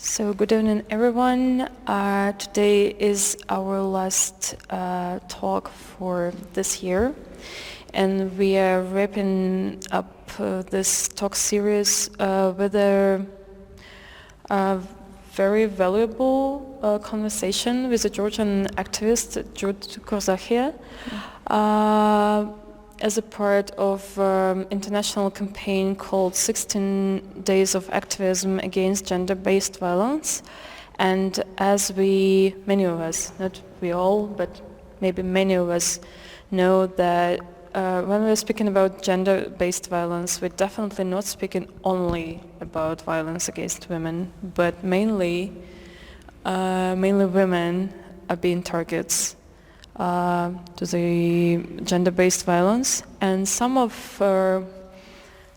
So good evening, everyone. Today is our last talk for this year, and we are wrapping up this talk series with a very valuable conversation with a Georgian activist, Jood Kordzakhia, as a part of international campaign called 16 Days of Activism against gender-based violence. And as many of us, not we all, but maybe many of us know that when we're speaking about gender-based violence, we're definitely not speaking only about violence against women, but mainly women are being targets to the gender-based violence, and some of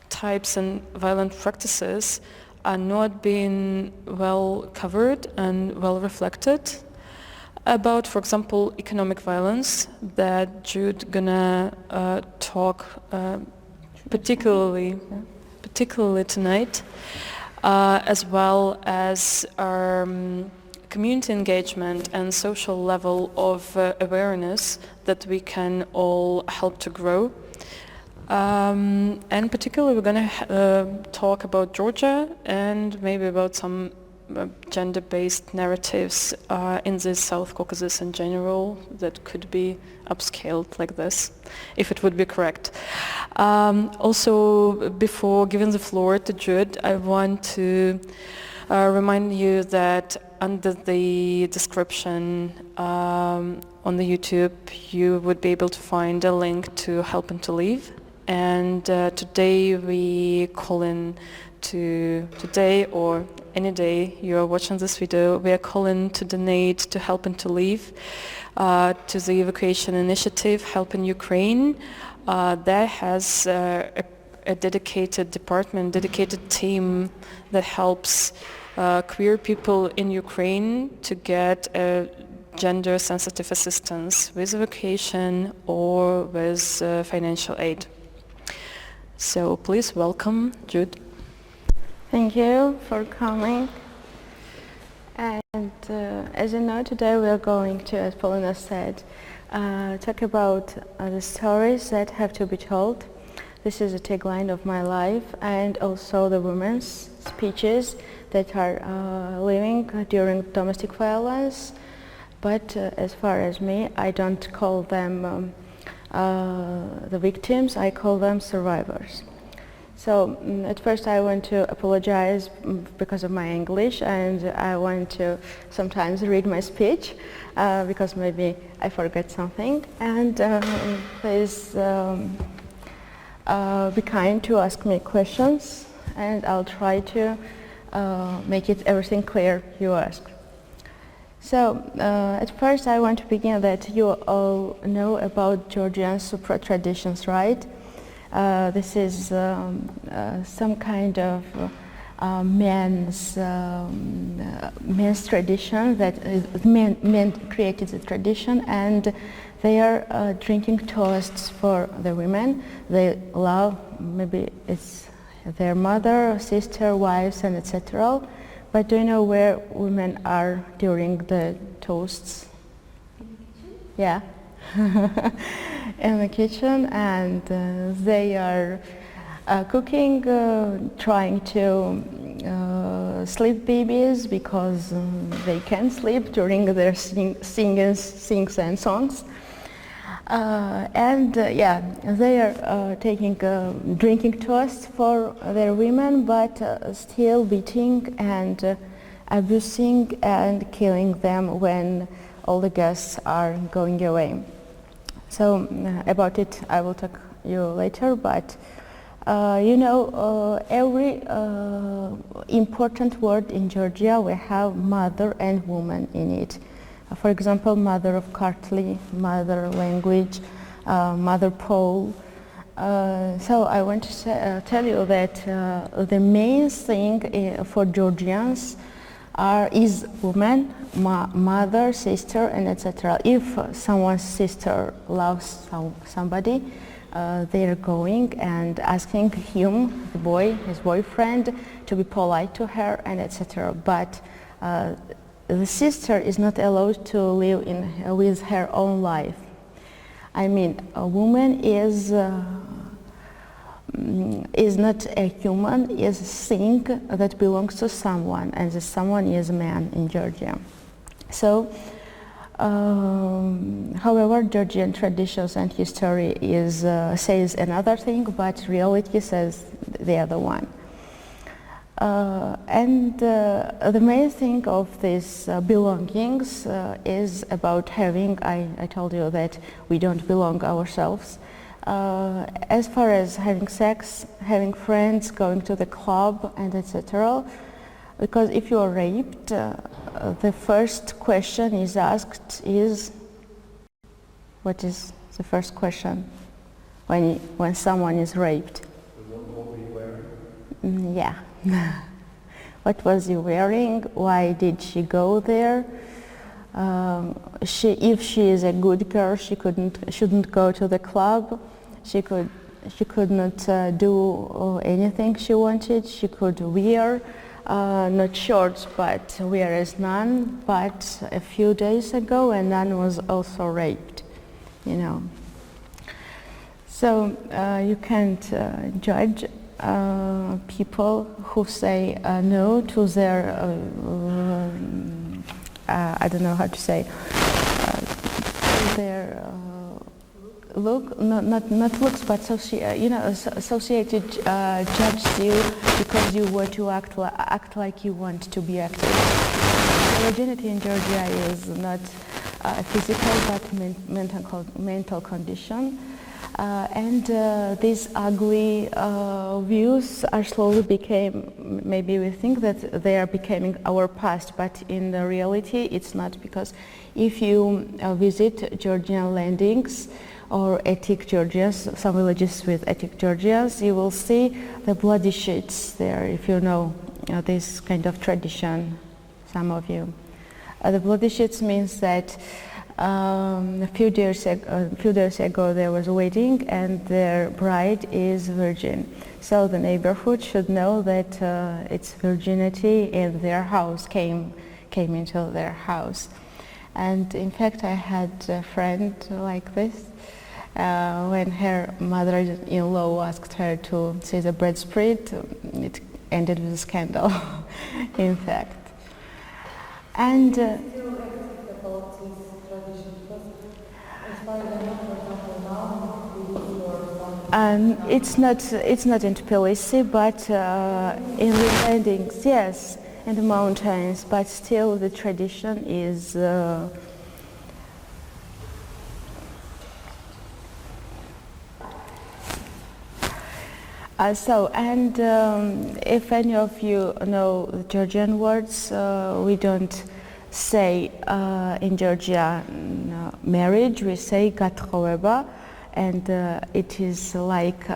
types and violent practices are not being well covered and well reflected. About, for example, economic violence that Jude gonna talk particularly tonight, as well as community engagement and social level of awareness that we can all help to grow. And particularly we're going to talk about Georgia and maybe about some gender-based narratives in the South Caucasus in general that could be upscaled like this, if it would be correct. Also, before giving the floor to Jude, I want to remind you that under the description on the YouTube, you would be able to find a link to Help and to Leave. And today we call in to today or any day you are watching this video, we are calling to donate to Help and to Leave, to the evacuation initiative Help in Ukraine. That has a dedicated department, dedicated team that helps queer people in Ukraine to get gender-sensitive assistance with evacuation or with financial aid. So please welcome Jude. Thank you for coming. And as you know, today we are going to, as Paulina said, talk about the stories that have to be told. This is a tagline of my life, and also the women's speeches that are living during domestic violence. But as far as me, I don't call them the victims, I call them survivors. So at first I want to apologize because of my English, and I want to sometimes read my speech because maybe I forget something. And please be kind to ask me questions, and I'll try to make it everything clear you ask. So at first I want to begin that you all know about Georgian supra traditions, right? This is some kind of men's tradition that men created the tradition, and they are drinking toasts for the women. They love, maybe it's their mother, sister, wives, and etc. But do you know where women are during the toasts? Yeah. In the kitchen, and they are cooking, trying to sleep babies because they can't sleep during their sings and songs. Yeah, they are drinking toasts for their women, but still beating and abusing and killing them when all the guests are going away. So about it I will talk you later, but every important word in Georgia we have mother and woman in it. For example, mother of Kartli, mother language, mother Pole. So I want to tell you that the main thing for Georgians is woman, mother, sister, and etc. If someone's sister loves somebody, they're going and asking him, the boy, his boyfriend, to be polite to her and etc. But the sister is not allowed to live with her own life. I mean, a woman is not a human, is a thing that belongs to someone, and the someone is a man in Georgia. So, however, Georgian traditions and history says another thing, but reality says the other one. And the main thing of these belongings is about having, I told you that we don't belong ourselves. As far as having sex, having friends, going to the club, and etc. Because if you are raped, the first question is asked is, what is the first question when someone is raped? What were you wearing? Yeah. What was he wearing? Why did she go there? If she is a good girl, shouldn't go to the club. She could not do anything she wanted. She could wear not shorts, but wear as nun. But a few days ago, a nun was also raped. You know. So you can't judge people who say no to their I don't know how to say their look, not looks, but associated judges you because you were to act like you want to be acted. Virginity in Georgia is not a physical but mental condition. And these ugly views are slowly maybe we think that they are becoming our past, but in the reality it's not, because if you visit Georgian landings or ethnic Georgians, some villages with ethnic Georgians, you will see the bloody sheets there, if you know this kind of tradition, some of you. The bloody sheets means that a few days ago there was a wedding and their bride is virgin. So the neighborhood should know that its virginity in their house came into their house. And in fact I had a friend like this. When her mother-in-law asked her to see the bread spread, it ended with a scandal, in fact. And it's not in Tbilisi, but in the landings, yes, in the mountains. But still, the tradition is. If any of you know the Georgian words, we don't say in Georgia marriage, we say gatchoveba, and it is like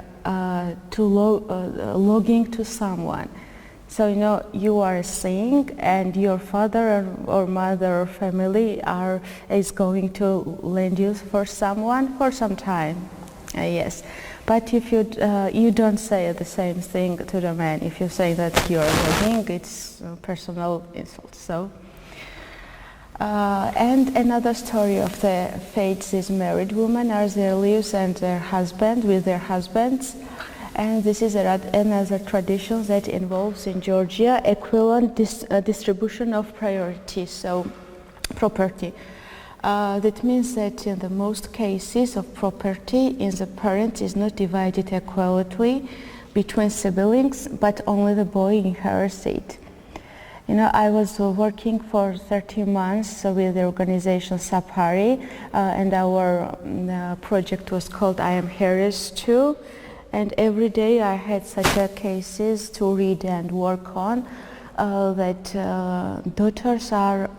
longing to someone. So you are saying, and your father or mother or family is going to lend you for someone for some time. Yes. But if you don't say the same thing to the man, if you say that you're longing, it's a personal insult. So, and another story of the fates is married women are their lives and their husband with their husbands, and this is another tradition that involves in Georgia equivalent distribution of priority, so property. That means that in the most cases of property in the parent is not divided equally between siblings, but only the boy inherits it. I was working for 13 months with the organization Sapari, and our project was called I Am Harris Too, and every day I had such cases to read and work on. That daughters are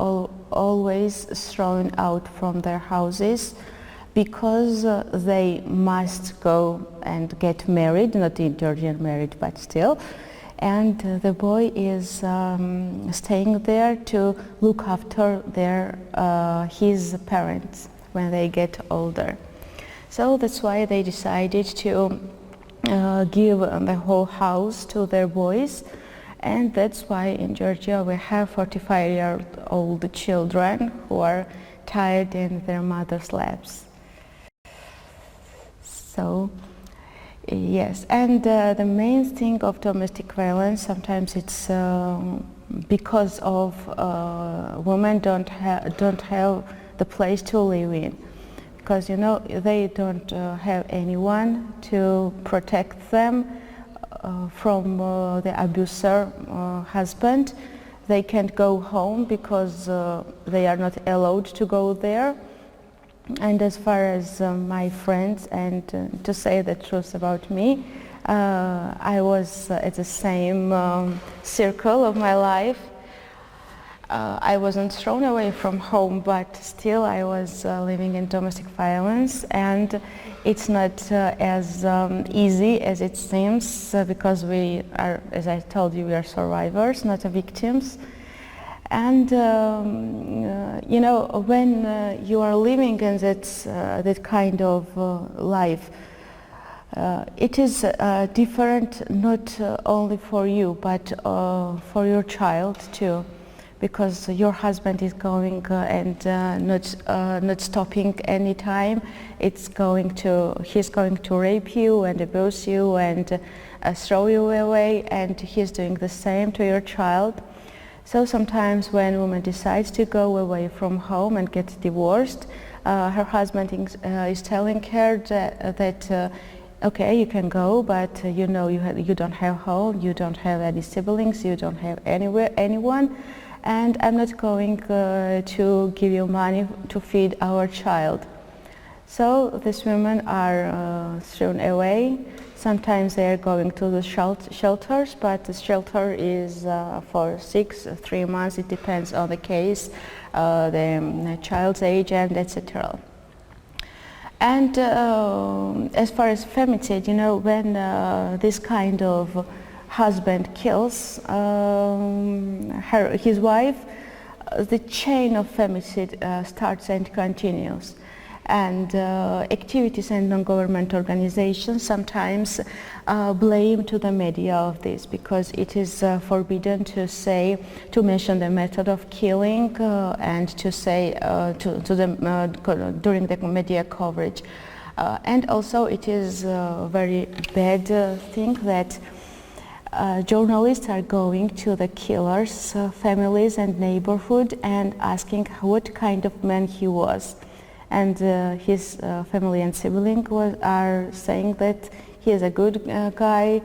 always thrown out from their houses because they must go and get married, not in Georgian married, but still. And the boy is staying there to look after his parents when they get older. So that's why they decided to give the whole house to their boys, and that's why in Georgia we have 45-year-old children who are tied in their mother's laps. So yes, and the main thing of domestic violence, sometimes it's because of women don't have the place to live in, because they don't have anyone to protect them from the abuser husband. They can't go home because they are not allowed to go there. And as far as my friends, and to say the truth about me, I was at the same circle of my life. I wasn't thrown away from home, but still I was living in domestic violence, and it's not as easy as it seems, because we are, as I told you, we are survivors, not victims. And when you are living in that kind of life, it is different not only for you, but for your child too, because your husband is going and not stopping any time. He's going to rape you and abuse you and throw you away, and he's doing the same to your child. So sometimes when a woman decides to go away from home and get divorced, her husband is telling her that okay, you can go, but you don't have home, you don't have any siblings, you don't have anyone, and I'm not going to give you money to feed our child. So these women are thrown away. Sometimes they are going to the shelters, but the shelter is for 3 months. It depends on the case, the child's age, and etc. And as far as femicide, when this kind of husband kills his wife, the chain of femicide starts and continues. And activities and non-government organizations sometimes blame to the media of this, because it is forbidden to mention the method of killing and to say during the media coverage. And also it is a very bad thing that journalists are going to the killer's families and neighborhood and asking what kind of man he was. And his family and siblings are saying that he is a good guy,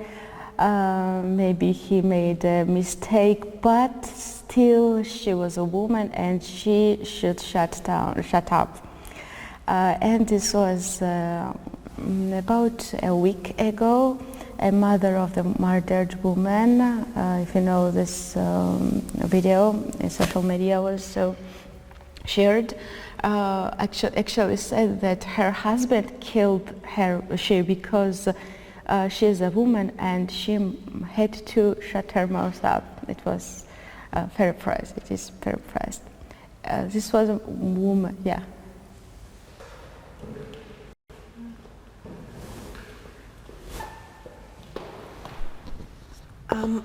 maybe he made a mistake, but still she was a woman and she should shut up. And this was about a week ago. A mother of the murdered woman, if you know this video, in social media was shared, actually said that her husband killed her because she is a woman and she had to shut her mouth up. It was paraphrased. It is paraphrased. This was a woman, yeah.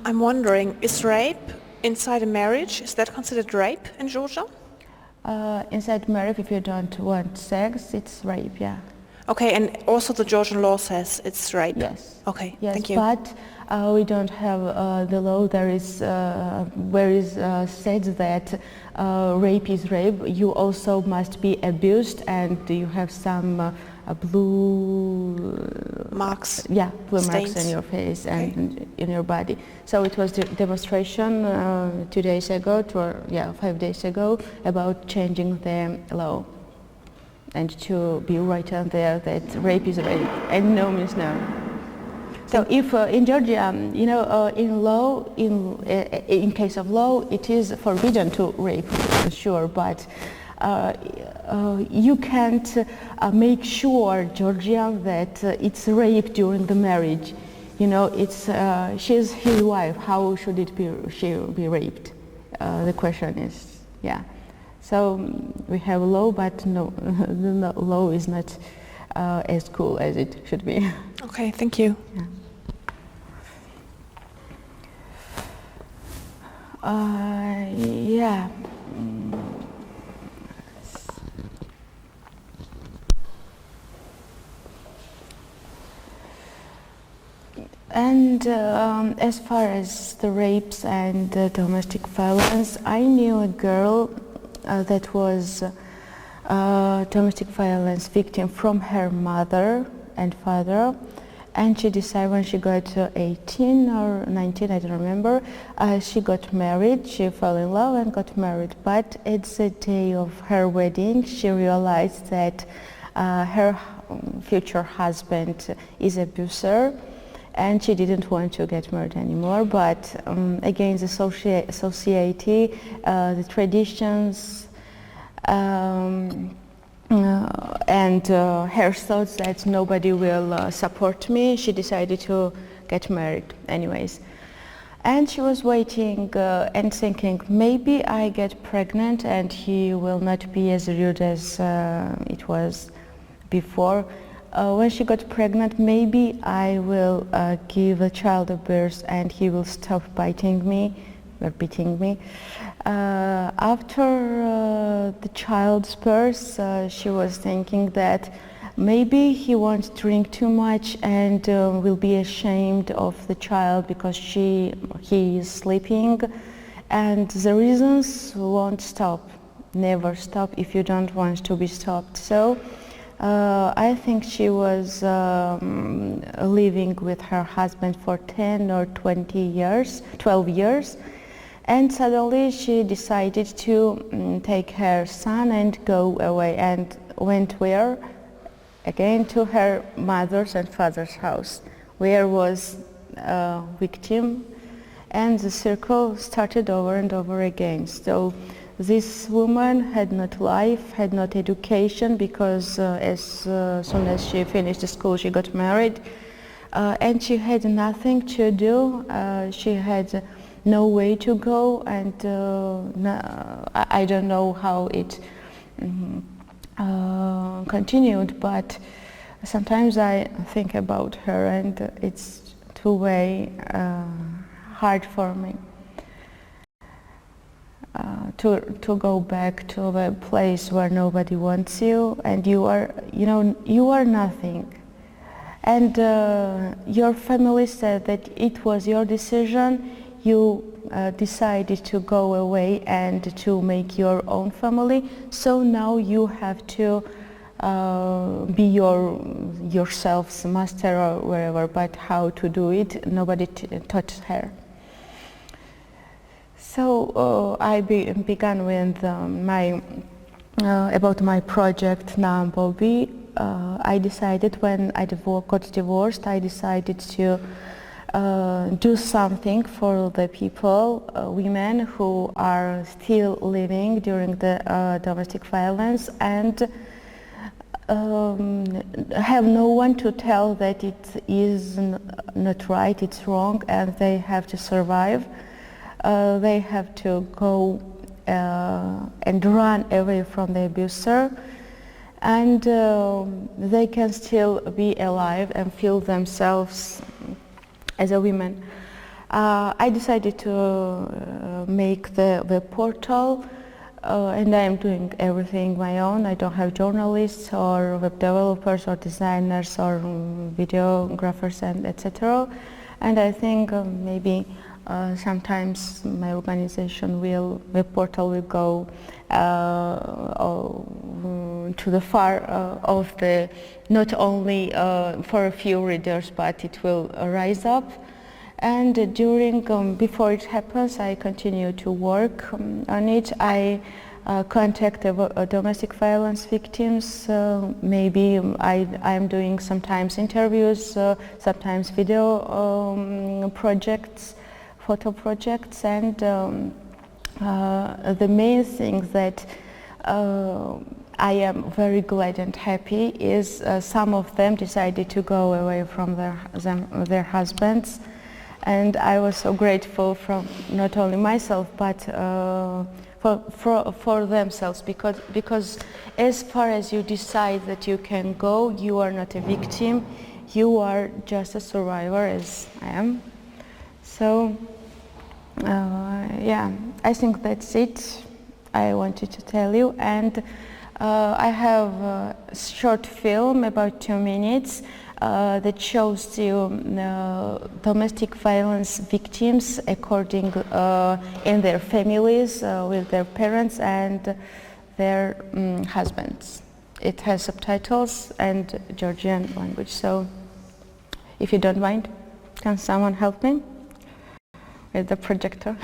I'm wondering, is rape inside a marriage, is that considered rape in Georgia? Inside marriage, if you don't want sex, it's rape, yeah. Okay, and also the Georgian law says it's rape? Yes. Okay, yes, thank you. But we don't have the law. There is where is said that rape is rape. You also must be abused, and you have some blue marks. Yeah, blue stains. marks in your face and in your body. So it was the demonstration 2 days ago, 5 days ago, about changing the law and to be written there that rape is rape and no means no. So if in Georgia, in law, in case of law, it is forbidden to rape, sure, but you can't make sure, Georgian, that it's rape during the marriage. It's she's his wife. How should she be raped? The question is, yeah. So we have law, but no, the law is not as cool as it should be. Okay, thank you. Yeah. Yeah. And as far as the rapes and domestic violence, I knew a girl that was domestic violence victim from her mother and father, and she decided when she got 18 or 19, I don't remember, she got married. She fell in love and got married, but at the day of her wedding she realized that her future husband is an abuser, and she didn't want to get married anymore. But again, the society, the traditions, and her thoughts that nobody will support me, she decided to get married anyways. And she was waiting and thinking, maybe I get pregnant and he will not be as rude as it was before. When she got pregnant, maybe I will give a child a birth and he will stop biting me or beating me. After the child's birth, she was thinking that maybe he won't drink too much and will be ashamed of the child because he is sleeping, and the reasons won't stop, never stop if you don't want to be stopped. So I think she was living with her husband for 10 or 12 years, and suddenly she decided to take her son and go away, and went where? Again to her mother's and father's house, where was a victim, and the circle started over and over again. So this woman had not life, had not education, because as soon as she finished school she got married, and she had nothing to do. She had no way to go, and I don't know how it continued, but sometimes I think about her and it's two-way hard for me to go back to the place where nobody wants you, and you are nothing, and your family said that it was your decision. You decided to go away and to make your own family, so now you have to be yourself's master or wherever, but how to do it, nobody taught her. So I began with about my project Naam Bobby. I decided when I got divorced, I decided to do something for the people, women who are still living during the domestic violence, and have no one to tell that it is not right, it's wrong, and they have to survive. They have to go and run away from the abuser, and they can still be alive and feel themselves as a woman. I decided to make the portal, and I am doing everything my own. I don't have journalists or web developers or designers or videographers and etc. And I think maybe sometimes my organization the portal will go to the far of the, not only for a few readers, but it will rise up. And before it happens, I continue to work on it. I contact domestic violence victims. Maybe I am doing sometimes interviews, sometimes video projects, photo projects, and the main thing that I am very glad and happy is some of them decided to go away from their husbands, and I was so grateful from not only myself but for themselves, because as far as you decide that you can go, you are not a victim, you are just a survivor, as I am. So yeah, I think that's it I wanted to tell you. And I have a short film about 2 minutes that shows you domestic violence victims according in their families with their parents and their husbands. It has subtitles and Georgian language, so if you don't mind, can someone help me with the projector?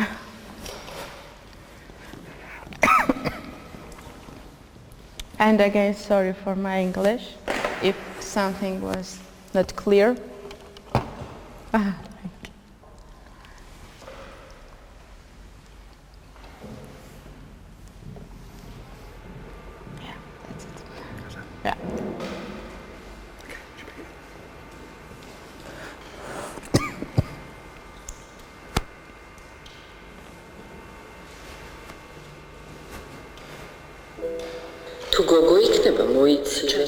And again, sorry for my English if something was not clear. Thank you. Yeah, that's it. Yeah. თუ გოგო იქნება მოიცილე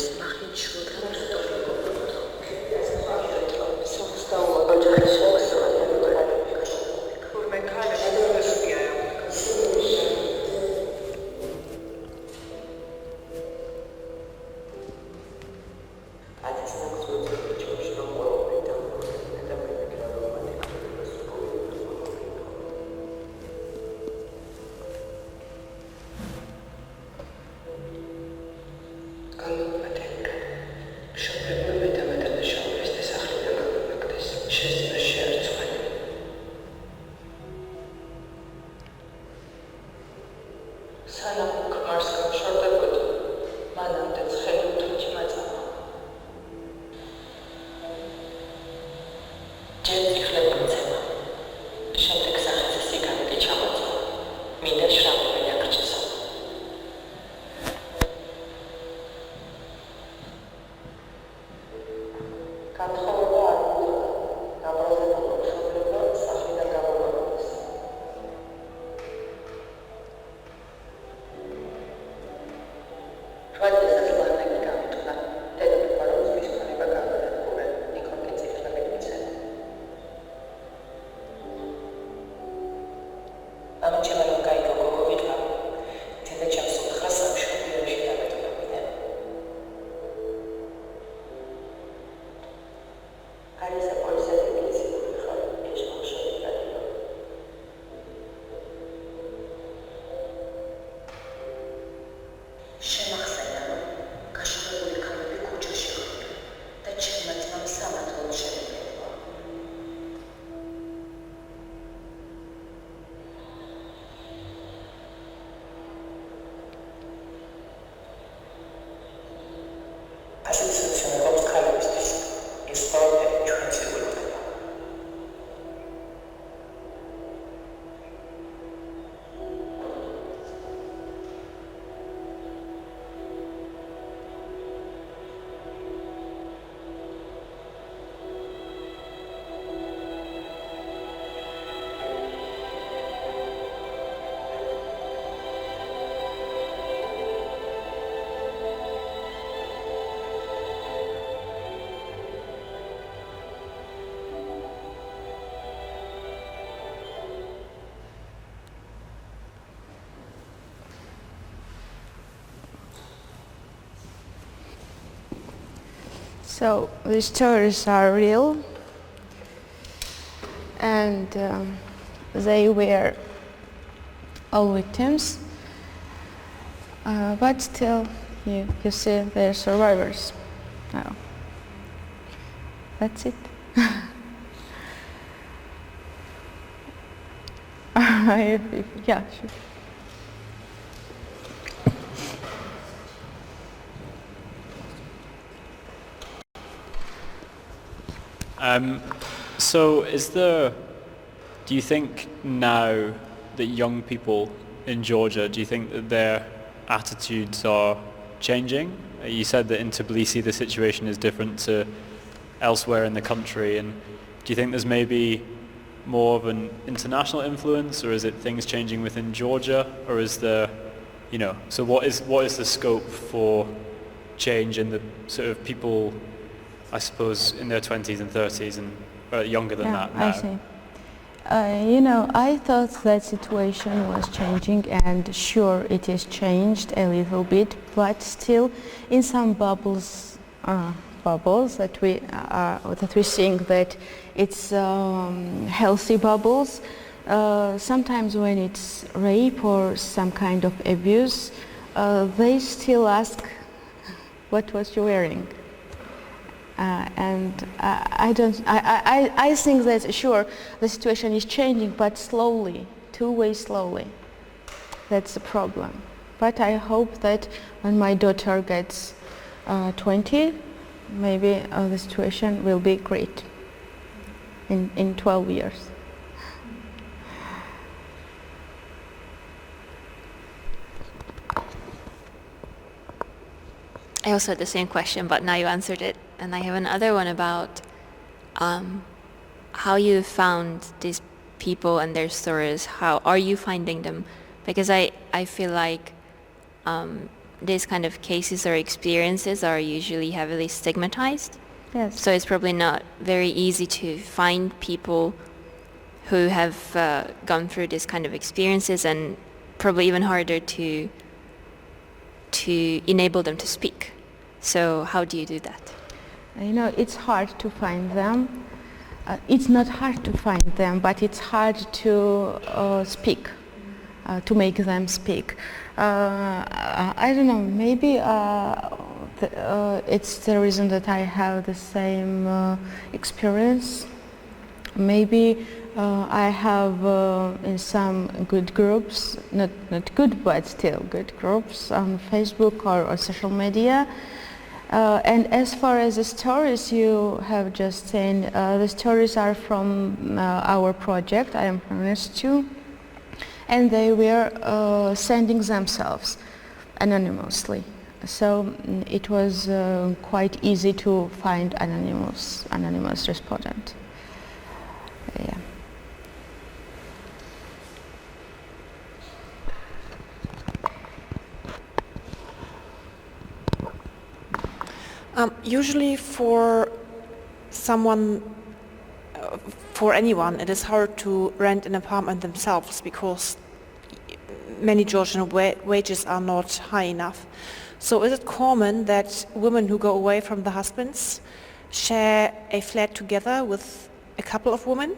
So these stories are real, and they were all victims, but still you see they're survivors. Oh. That's it. Yeah, sure. So do you think now that young people in Georgia, do you think that their attitudes are changing? You said that in Tbilisi the situation is different to elsewhere in the country, and do you think there's maybe more of an international influence, or is it things changing within Georgia, or is there, so what is the scope for change in the sort of people, I suppose, in their 20s and 30s and younger than that now? I see. I thought that situation was changing, and sure, it is changed a little bit, but still, in some bubbles that we think that it's healthy bubbles. Sometimes when it's rape or some kind of abuse, they still ask, "What was you wearing?" And I think that sure the situation is changing, but slowly, two-way slowly. That's the problem. But I hope that when my daughter gets 20, maybe the situation will be great in 12 years. I also had the same question, but now you answered it. And I have another one about how you found these people and their stories. How are you finding them? Because I feel like these kind of cases or experiences are usually heavily stigmatized. Yes. So it's probably not very easy to find people who have gone through this kind of experiences, and probably even harder to enable them to speak. So how do you do that? It's hard to find them. It's not hard to find them, but it's hard to speak, to make them speak. I don't know, maybe it's the reason that I have the same experience. Maybe I have in some good groups, not good, but still good groups on Facebook or social media. And as far as the stories you have just seen, the stories are from our project. I am from NS2, and they were sending themselves anonymously. So it was quite easy to find anonymous respondent. Yeah. Usually for someone, for anyone, it is hard to rent an apartment themselves because many Georgian wages are not high enough. So is it common that women who go away from the husbands share a flat together with a couple of women?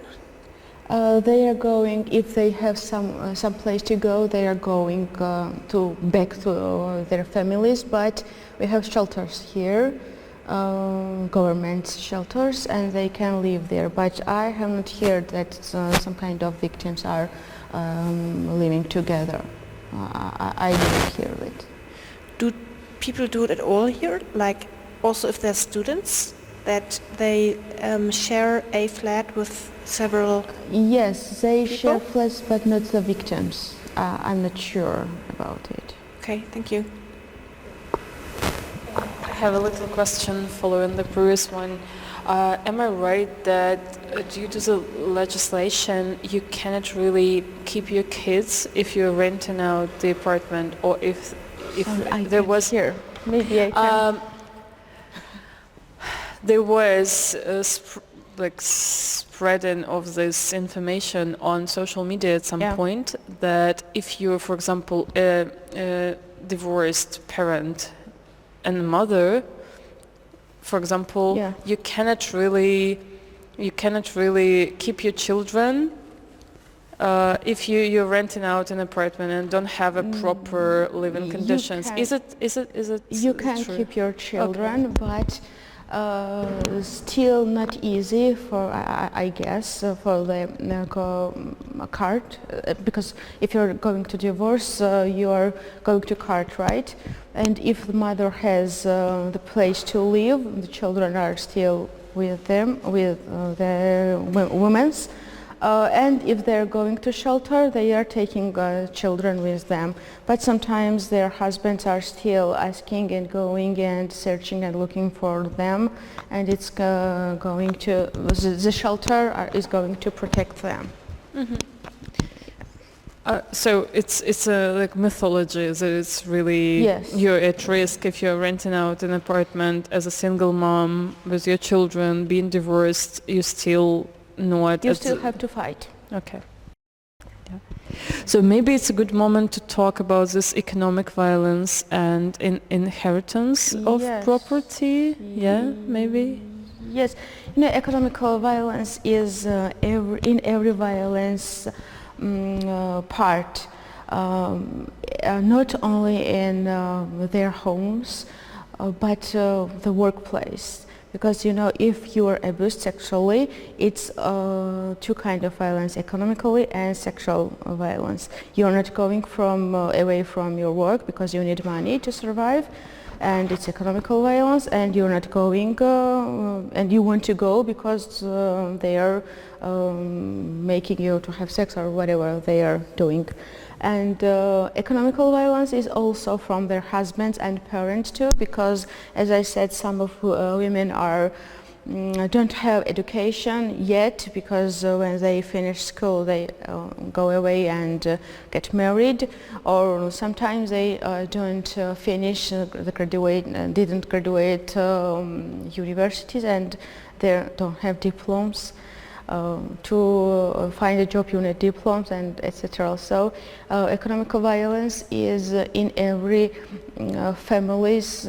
They are going, if they have some place to go, they are going back to their families, but we have shelters here, government shelters, and they can live there. But I haven't heard that some kind of victims are living together. I didn't hear it. Do people do it at all here? Like also if they're students, that they share a flat with several Yes, they people? share flats, but not the victims. I'm not sure about it. Okay, thank you. I have a little question following the previous one. Am I right that due to the legislation you cannot really keep your kids if you're renting out the apartment, or if there was here, maybe I can. There was spreading of this information on social media at some point that if you're, for example, a divorced parent and mother, for example, you cannot really keep your children if you're renting out an apartment and don't have a proper living conditions. Is it You can true? keep your children, but still not easy for I guess for the court, because if you're going to divorce, you are going to court, right? And if the mother has the place to live, the children are still with them, with the women's. And if they're going to shelter, they are taking children with them. But sometimes their husbands are still asking and going and searching and looking for them, and it's going to, the shelter is going to protect them. Mm-hmm. So it's a like mythology that it's really Yes. you're at risk if you're renting out an apartment as a single mom with your children being divorced. You still not. You still have to fight. Okay. Yeah. So maybe it's a good moment to talk about this economic violence and inheritance of Yes. property. Yeah, maybe. Yes, economical violence is in every violence part, not only in their homes, but the workplace. Because if you are abused sexually, it's two kinds of violence: economically and sexual violence. You're not going away from your work because you need money to survive, and it's economical violence, and you're not going and you want to go because they are making you to have sex or whatever they are doing. And economical violence is also from their husbands and parents too, because as I said, some of women don't have education yet, because when they finish school they go away and get married, or sometimes they don't finish didn't graduate universities, and they don't have diplomas. To find a job you need diplomas and etc. So economical violence is in every family's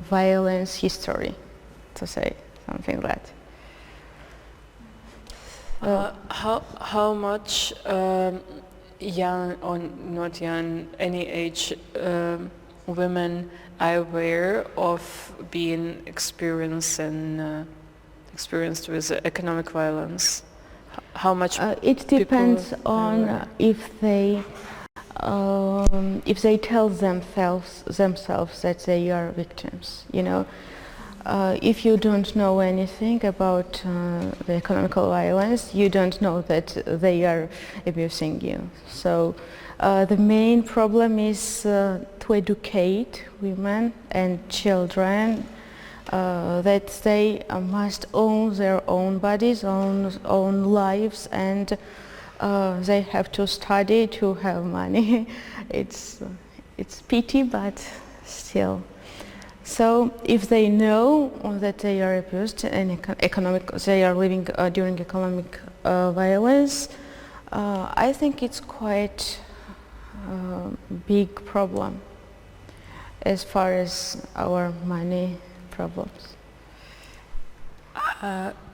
violence history, to say something like that. How much young or not young, any age women are aware of being experienced with economic violence? How much? It depends on if they tell themselves that they are victims. If you don't know anything about the economical violence, you don't know that they are abusing you. So the main problem is to educate women and children that they must own their own bodies, own lives, and they have to study to have money. It's pity, but still. So if they know that they are abused and they are living during economic violence, I think it's quite a big problem as far as our money problems.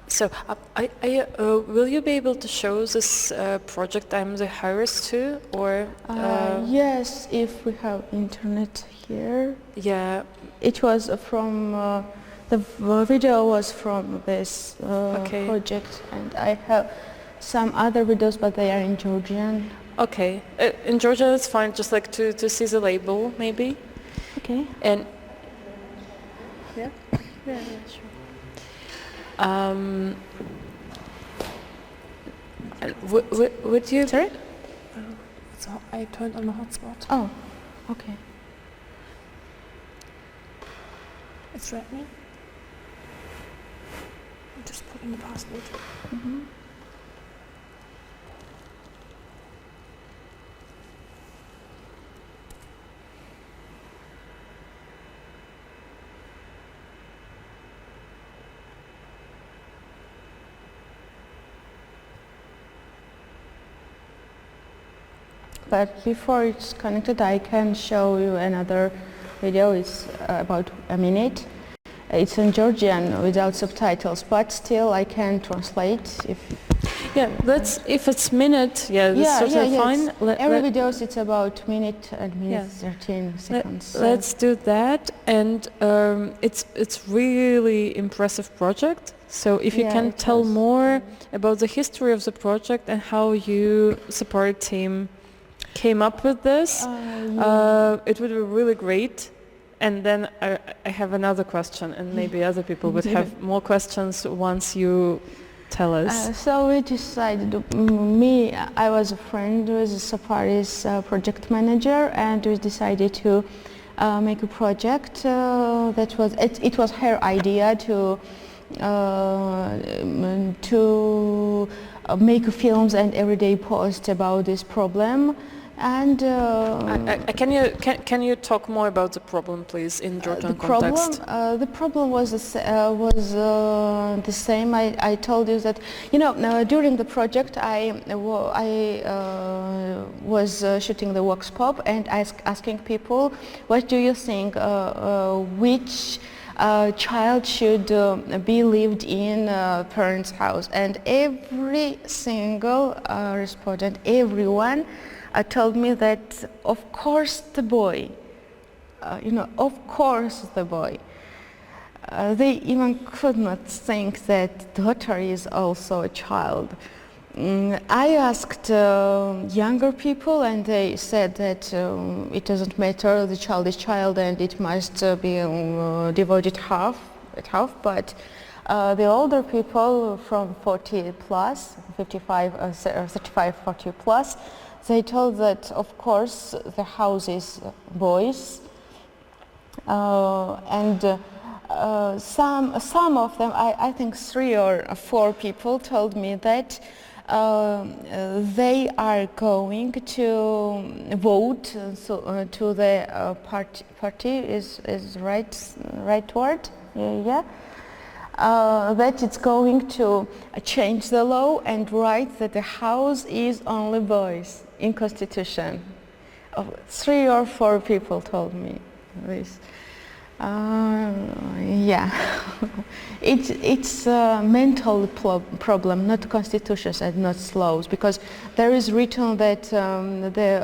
So will you be able to show this project I'm the heiress to, or? Yes, if we have internet here. Yeah. It was from, the video was from this project, and I have some other videos, but they are in Georgian. Okay, in Georgian it's fine, just like to see the label, maybe. Okay. And yeah, sure. Would you? Sorry? So I turned on my hotspot. Oh, okay. It's threatening. Just put in the password. Mm-hmm. But before it's connected, I can show you another video. It's about a minute. It's in Georgian without subtitles, but still I can translate if. Yeah, if it's minute. Yeah, that's totally fine. Every video it's about minute and 13 seconds. Let's do that, and it's really impressive project. So if you can tell more about the history of the project and how you support team came up with this, it would be really great. And then I have another question, and maybe other people would have more questions once you tell us. So we decided, I was a friend with Safari's project manager, and we decided to make a project it was her idea to make films and everyday posts about this problem. And can you talk more about the problem, please, in Georgian context? The problem was the same. I told you that during the project I was shooting the Vox Pop and asking people, what do you think? Which child should be lived in a parent's house? And every single respondent, everyone, told me that of course the boy, of course the boy. They even could not think that daughter is also a child. I asked younger people, and they said that it doesn't matter, the child is child and it must be divided half. But the older people from 40 plus, 55, 35, 40 plus, they told that of course the house is boys, and some of them, I think 3 or 4 people told me that they are going to vote to the party is right word, yeah. That it's going to change the law and write that the house is only boys in Constitution. 3 or 4 people told me this. Yeah, it's a mental problem, not constitutions and not laws, because there is written that the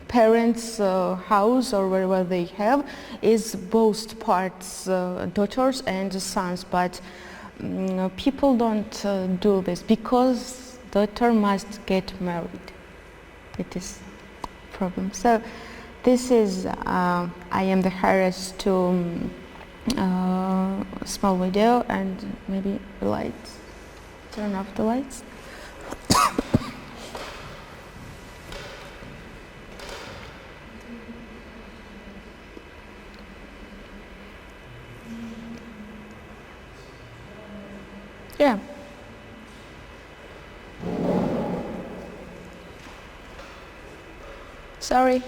parents' house or wherever they have is both parts daughters and sons, but people don't do this because daughter must get married. It is a problem. So this is, I am the harassed to small video, and maybe the lights, turn off the lights. Yeah. Sorry.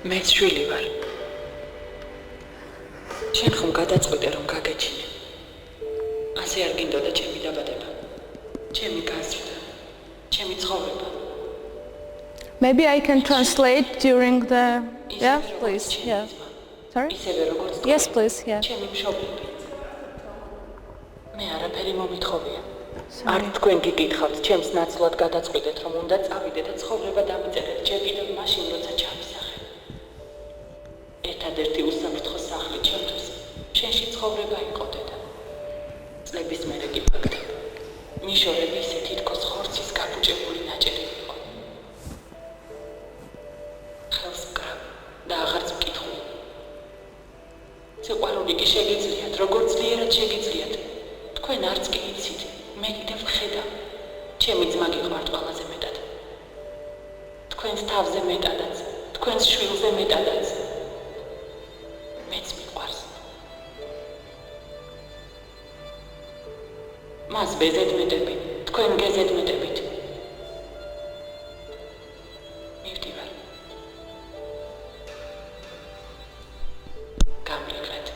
მეც შვილი ვარ. შენ ხომ გადაწყვეტე რომ გაგეჩინე. ასე არ გინდოდა ჩემი დაბადება. ჩემი გაზრდა. ჩემი ცხოვრება. Maybe I can translate during the... Yeah, please. Yeah. Sorry? ისევე როგორც Yes, please. Yeah. ჩემი მშობლები. მე არაფერი მომითხოვია. არ თქვენ გიკითხავთ, ჩემს ნაცვლად გადაწყვეტეთ რომ უნდა წავიდე და ცხოვრება დამიწერეთ ჯერ კიდევ მაშინ, როცა ჩავისახე. ერთადერთი უსაფრთხო სახლი ჩემთვის შენში ცხოვრება იყო დედა. წლების მერე კი ფაქტი. მიშორები ისე თითქოს ხორცის გაბუჭებული ნაჭერი იყო. ხელს ვკრავ და აღარც ვკითხულობ. სიყვარული კი შეგიძლიათ, როგორც ძლიერად შეგიძლიათ. თქვენ არც კი იცით, მე კიდევ ვხედავ. ჩემი ძმა გიყვართ ყველაზე მეტად. თქვენს თავზე მეტადაც, თქვენს შვილზე მეტადაც. მეც მიყვარს. მას ბეზედმეტები, თქვენ გეზედმეტებით. მივდივარ. გამრიგლეთ.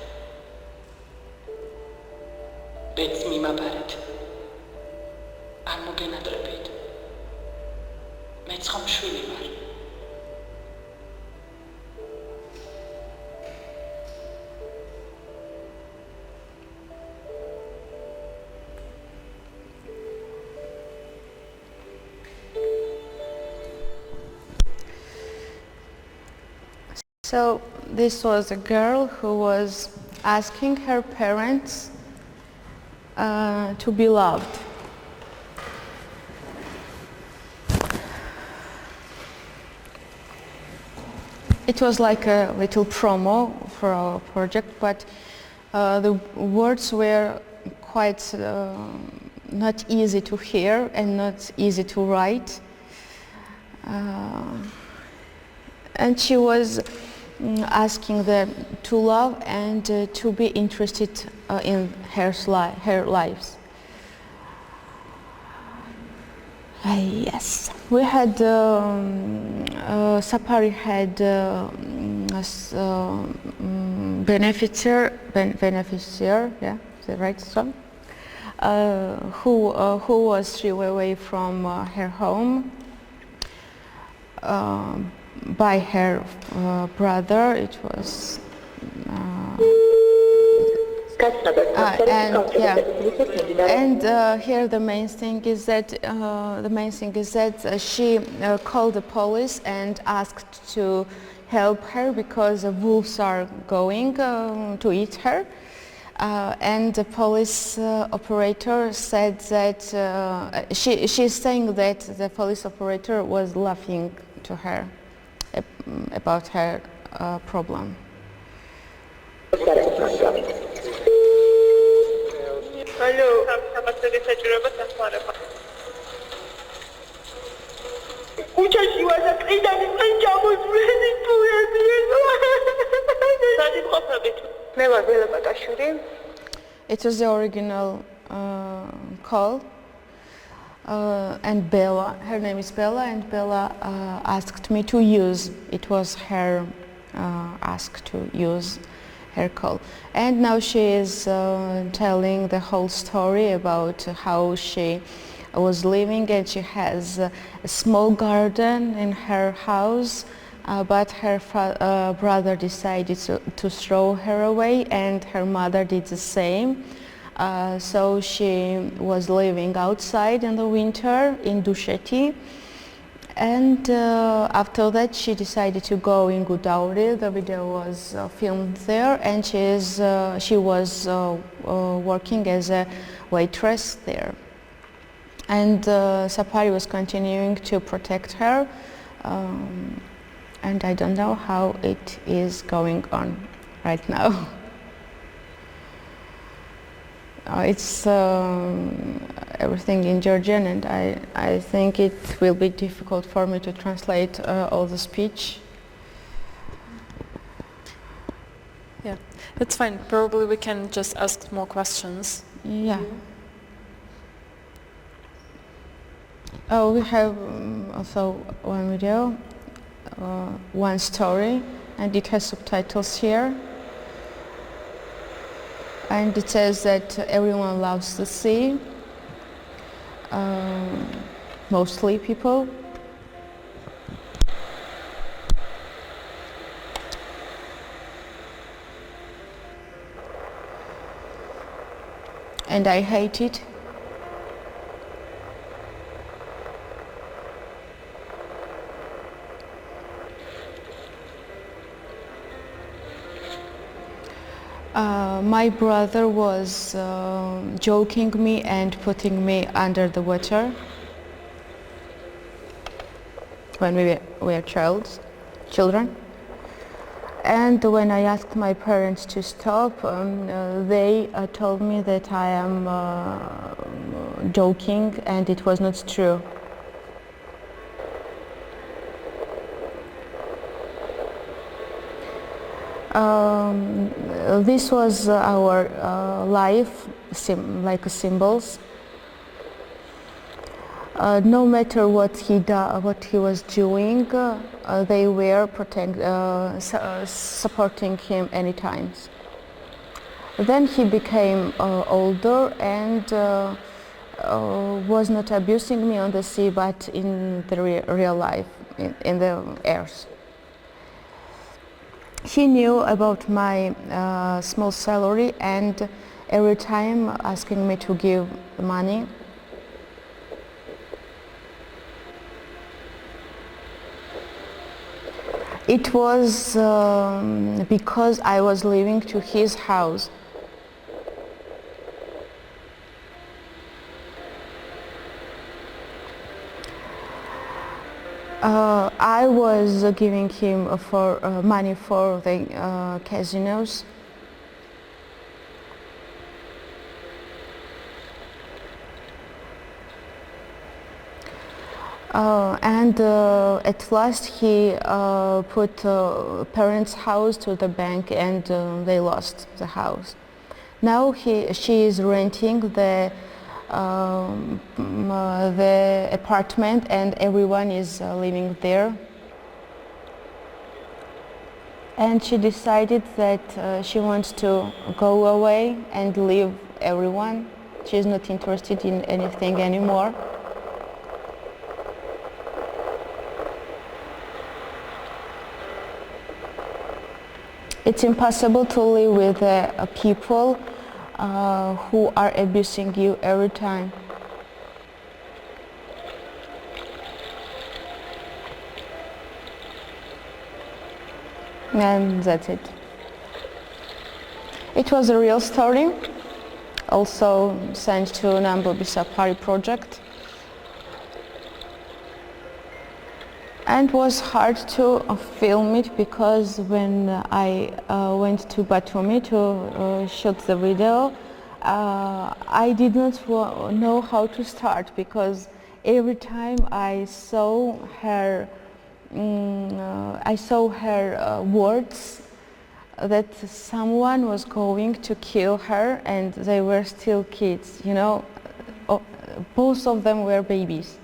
ბედს მიმაბარეთ. არ მოგენატრებით. მეც ხომ შვილი ვარ. So this was a girl who was asking her parents to be loved. It was like a little promo for our project, but the words were quite not easy to hear and not easy to write. And she was asking them to love and to be interested in her lives. Yes, we had Sapari had beneficiary, yeah, the right song, who was stripped away from her home by her brother. It was and here the main thing is that she called the police and asked to help her because the wolves are going to eat her. And the police operator said that she's saying that the police operator was laughing to her about her problem. It was the original call, and Bella, her name is Bella, and Bella asked me to use, it was her ask to use her call. And now she is telling the whole story about how she was living, and she has a small garden in her house, but her brother decided to throw her away, and her mother did the same. So she was living outside in the winter in Dusheti, and after that she decided to go in Gudauri. The video was filmed there, and she was working as a waitress there. And Sapari was continuing to protect her, and I don't know how it is going on right now. It's everything in Georgian, and I think it will be difficult for me to translate all the speech. Yeah, it's fine. Probably we can just ask more questions. Yeah. Oh, we have also one video, one story, and it has subtitles here. And it says that everyone loves the sea, mostly people. And I hate it. My brother was joking me and putting me under the water when we were children. And when I asked my parents to stop, they told me that I am joking, and it was not true. This was our life, like symbols. No matter what he was doing, they were supporting him anytime. Then he became older and was not abusing me on the sea, but in the real life, in the earth. He knew about my small salary, and every time asking me to give money. It was because I was living to his house. I was giving him for money for the casinos. And at last he put parents' house to the bank, and they lost the house. Now she is renting the apartment, and everyone is living there. And she decided that she wants to go away and leave everyone. She is not interested in anything anymore. It's impossible to live with people who are abusing you every time. And that's it. It was a real story, also sent to Nambobi Safari project. And it was hard to film it because when I went to Batumi to shoot the video, I did not know how to start, because every time I saw her words that someone was going to kill her, and they were still kids, you know, both of them were babies.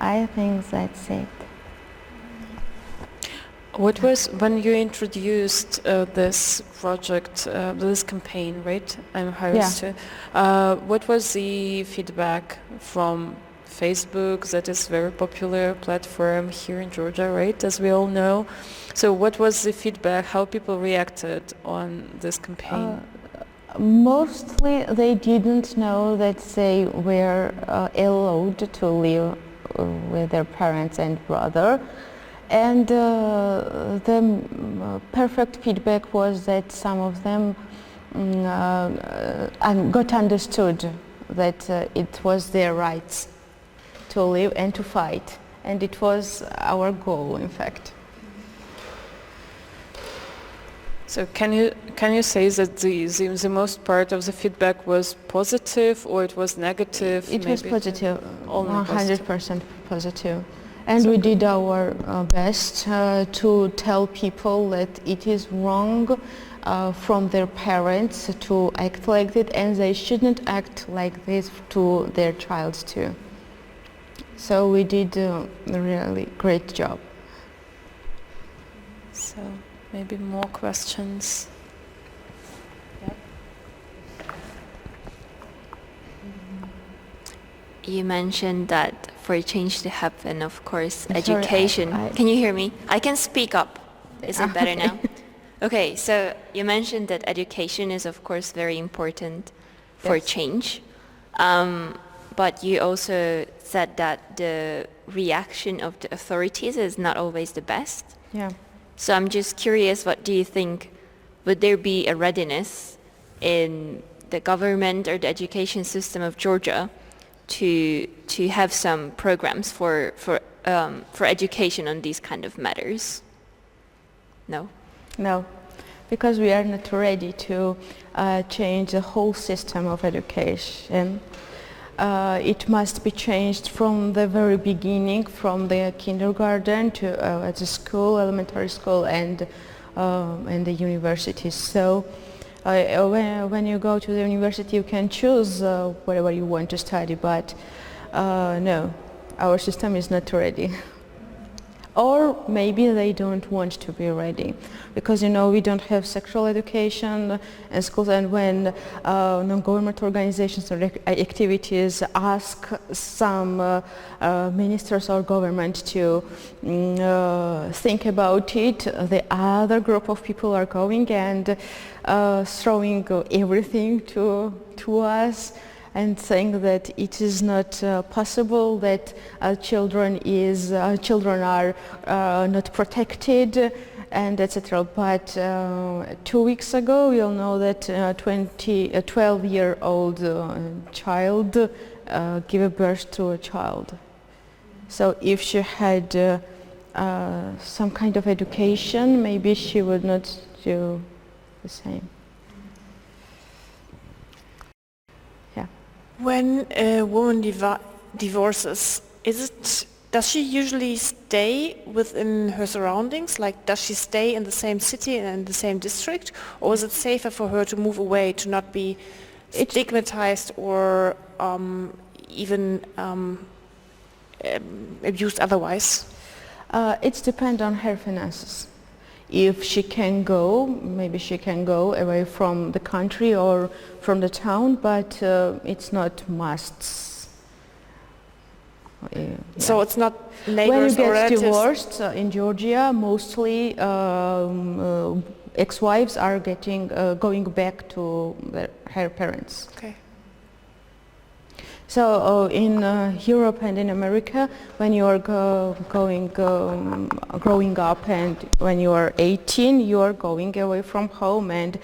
I think that's it. What was, when you introduced this project, this campaign, right? I'm Harris too. What was the feedback from Facebook? That is a very popular platform here in Georgia, right? As we all know. So what was the feedback? How people reacted on this campaign? Mostly they didn't know that they were allowed to live with their parents and brother, and the perfect feedback was that some of them got understood that it was their rights to live and to fight, and it was our goal, in fact. So can you say that the most part of the feedback was positive, or it was negative? It was positive, 100% positive. And So we did our best to tell people that it is wrong from their parents to act like that, and they shouldn't act like this to their child too. So we did a really great job. So maybe more questions. You mentioned that for change to happen, of course, Sorry, education. I- Can you hear me? I can speak up. Is it better now? Okay, so you mentioned that education is, of course, very important for Yes. change. But you also said that the reaction of the authorities is not always the best. Yeah. So I'm just curious, what do you think, would there be a readiness in the government or the education system of Georgia to have some programs for education on these kind of matters? No? No, because we are not ready to change the whole system of education. It must be changed from the very beginning, from the kindergarten to the school, elementary school, and the universities. So when you go to the university, you can choose whatever you want to study, but no, our system is not ready. Or maybe they don't want to be ready, because we don't have sexual education in schools, and when non-government organizations or activities ask some ministers or government to think about it, the other group of people are going and throwing everything to us, and saying that it is not possible, that children are not protected, and etc. But 2 weeks ago, we all know that a 12-year-old child give a birth to a child. So if she had some kind of education, maybe she would not do the same. Yeah. When a woman divorces, does she usually stay within her surroundings? Like, does she stay in the same city and in the same district? Or is it safer for her to move away, to not be stigmatized or even abused otherwise? It depends on her finances. If she can go, maybe she can go away from the country or from the town, but it's not must. So it's not neighbors when you or get relatives? divorced in Georgia, mostly ex-wives are going back to her parents. Okay. So in Europe and in America, when you are growing up and when you are 18, you are going away from home and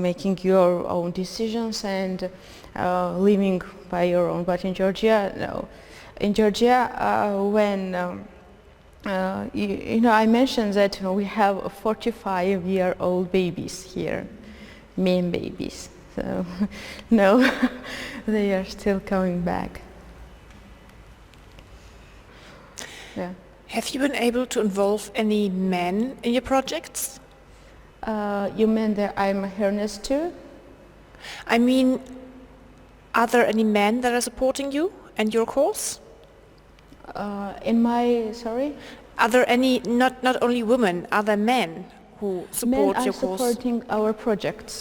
making your own decisions and living by your own. But in Georgia, no. In Georgia, when I mentioned that we have 45-year-old babies here, men babies. So no, they are still coming back. Yeah. Have you been able to involve any men in your projects? You mean that I'm a harness too? I mean, are there any men that are supporting you and your cause? Are there any, not only women, are there men who support men your are cause? supporting our projects.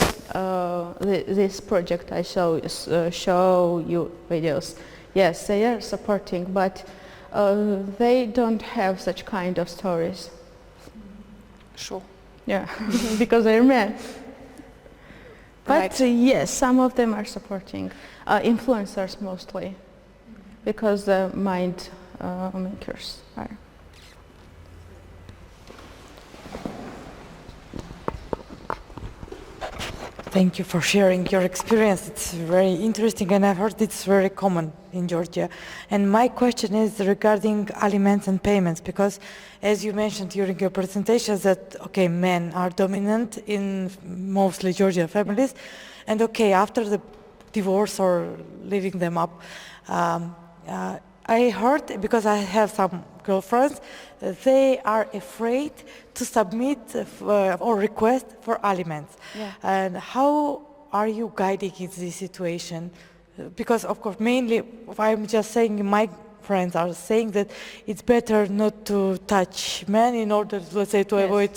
This project I show you videos. Yes, they are supporting, but they don't have such kind of stories. Sure. Yeah, because they're men. But Right. yes, some of them are supporting. Influencers mostly, because the mind makers are. Thank you for sharing your experience. It's very interesting, and I've heard it's very common in Georgia. And my question is regarding aliments and payments, because as you mentioned during your presentation that, okay, men are dominant in mostly Georgian families, and okay, after the divorce or leaving them up, I heard, because I have some girlfriends, they are afraid to submit or request for aliments. Yeah. And how are you guiding in this situation? Because of course, mainly, I'm just saying, my friends are saying that it's better not to touch men in order, let's say, to avoid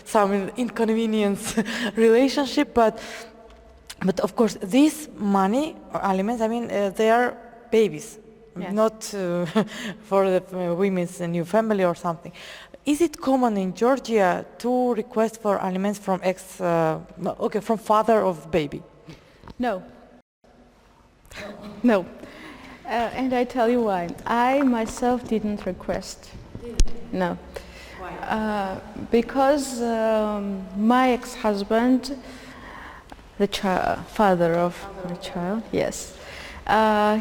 some inconvenience relationship. But of course, this money or aliments, I mean, they are babies. Yes. Not for the women's new family or something. Is it common in Georgia to request for aliments from from father of baby? No. No. And I tell you why. I myself didn't request. No. Why? Because my ex-husband, the father of my child, yes.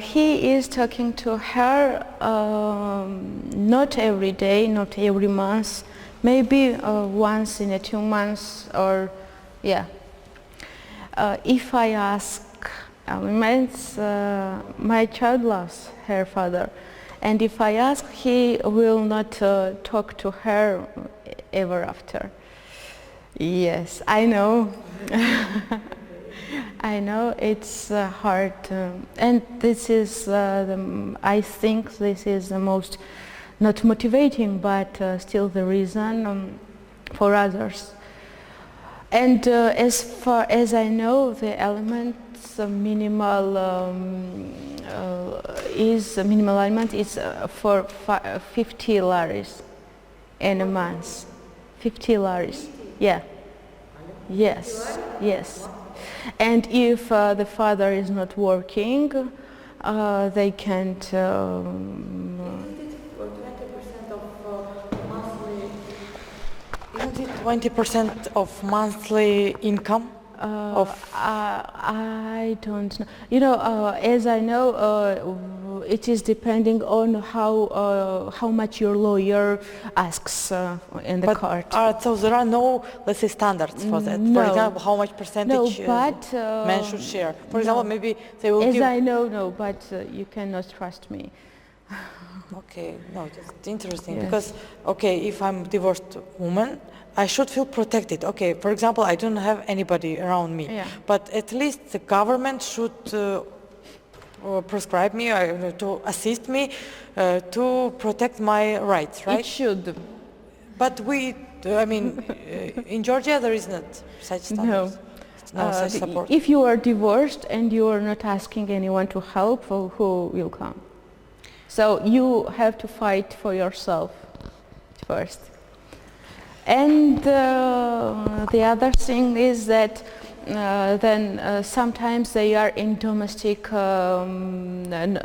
He is talking to her not every day, not every month, maybe once in 2 months, or if I ask aliments, my child loves her father, and if I ask, he will not talk to her ever after. Yes, I know. I know it's hard, and this is, I think this is the most, not motivating, but still the reason for others. And as far as I know, the elements minimal element is for 50 laris in a month. 50 laris, yeah. Yes, yes. And if the father is not working, they can't. Isn't it 20% of monthly income? I don't know. You know, as I know, it is depending on how much your lawyer asks in the court. So there are no, let's say, standards for that. No. For example, how much percentage men should share. For example, maybe they will give... I know, no, but you cannot trust me. Okay, no, it's interesting because, okay, if I'm divorced woman, I should feel protected. Okay, for example, I don't have anybody around me, but at least the government should prescribe me to assist me to protect my rights, right? It should. But in Georgia there is not such standards. No such support. If you are divorced and you are not asking anyone to help, who will come? So you have to fight for yourself first. And the other thing is that then sometimes they are in domestic, and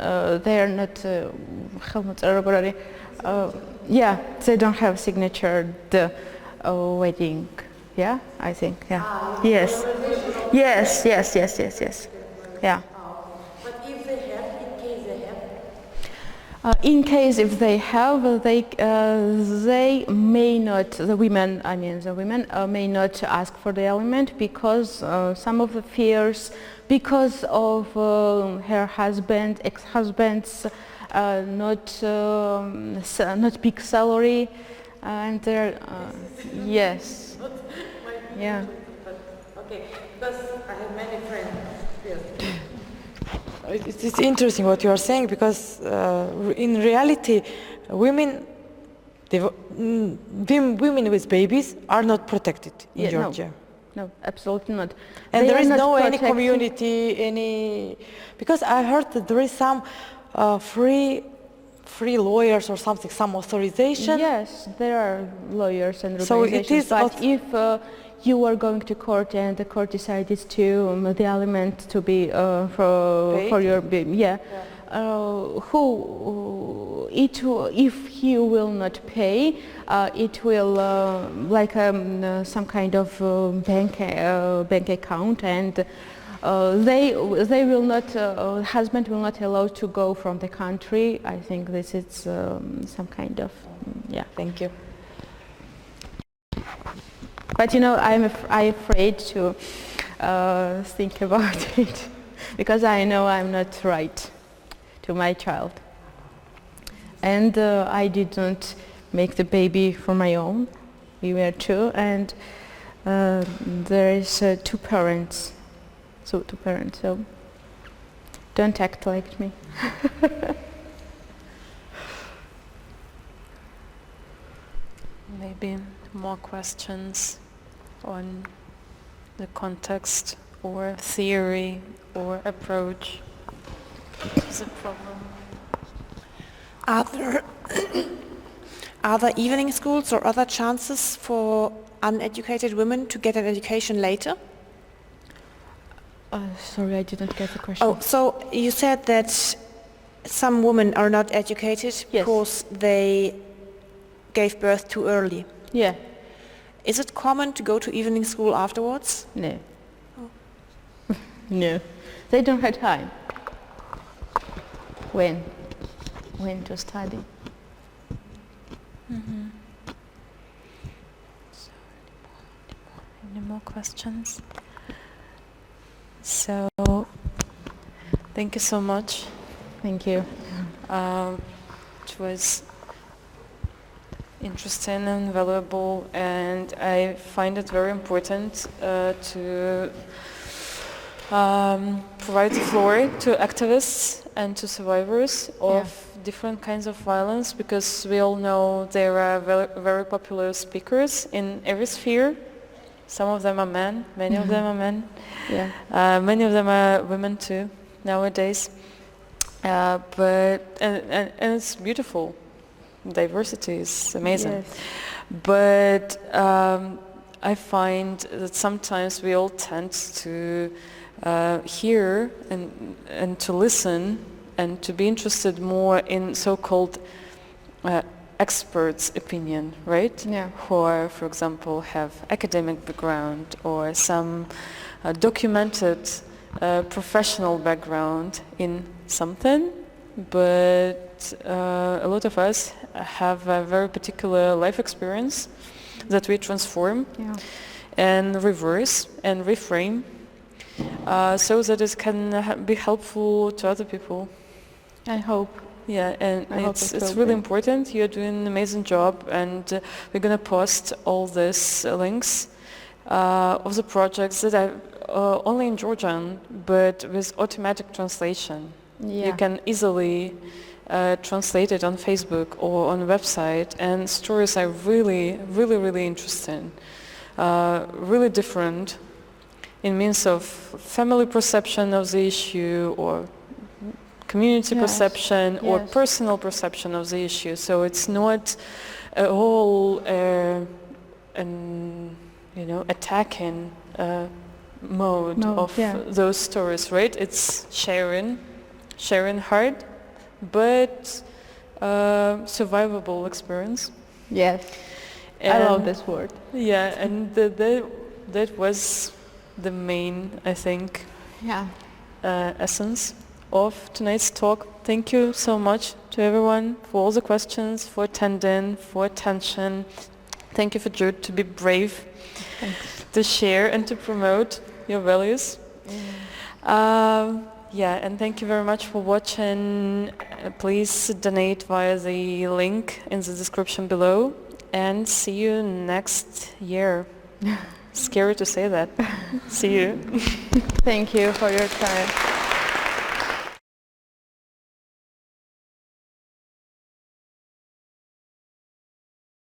they are not, they don't have signature the wedding. Yeah, I think, Yes. Yeah. But if they have, in case if they have, they may not, the women may not ask for the aliment because some of the fears, because of her husband, ex-husband's not big salary, and they're, yes. Yeah. Okay, because I have many friends. It's interesting what you are saying because in reality, women with babies are not protected in Georgia. No, absolutely not. And there is no any community, because I heard that there is some free lawyers or something, some authorization. Yes, there are lawyers and organizations. So it is, but if you are going to court and the court decided to the aliment to be for your baby, if he will not pay, it will like some kind of bank account, and they will not, husband will not allow to go from the country. I think this is some kind of Thank you. But I'm afraid to think about it because I know I'm not right to my child, and I didn't make the baby for my own. We were two, and there is two parents. So don't act like me. Maybe more questions on the context or theory or approach to the problem. Are there evening schools or other chances for uneducated women to get an education later? Sorry, I didn't get the question. Oh, so you said that some women are not educated because they gave birth too early. Yeah. Is it common to go to evening school afterwards? No. Oh. No. They don't have time. When to study. Mm-hmm. So, any more questions? So, thank you so much. Thank you. It was interesting and valuable, and I find it very important to provide the floor to activists and to survivors of different kinds of violence, because we all know there are very popular speakers in every sphere. Some of them are men, many of them are men. Yeah. Many of them are women too nowadays. But it's beautiful. Diversity is amazing. Yes. But I find that sometimes we all tend to hear and to listen and to be interested more in so-called experts' opinion, right? Yeah. Who are, for example, have academic background or some documented professional background in something, but a lot of us have a very particular life experience that we transform and reverse and reframe so that it can be helpful to other people. I hope. Yeah, and it's really important. You're doing an amazing job, and we're going to post all these links of the projects that are only in Georgian, but with automatic translation. Yeah. You can easily translate it on Facebook or on a website, and stories are really, really, really interesting, really different in means of family perception of the issue or community perception or personal perception of the issue. So it's not a whole attacking mode of those stories, right? It's sharing hard, but survivable experience. Yes, And I love this word. Yeah, and that was the main, I think, essence of tonight's talk. Thank you so much to everyone for all the questions, for attending, for attention. Thank you for Jood to be brave, to share and to promote your values. And thank you very much for watching. Please donate via the link in the description below, and see you next year. Scary to say that. See you. Thank you for your time.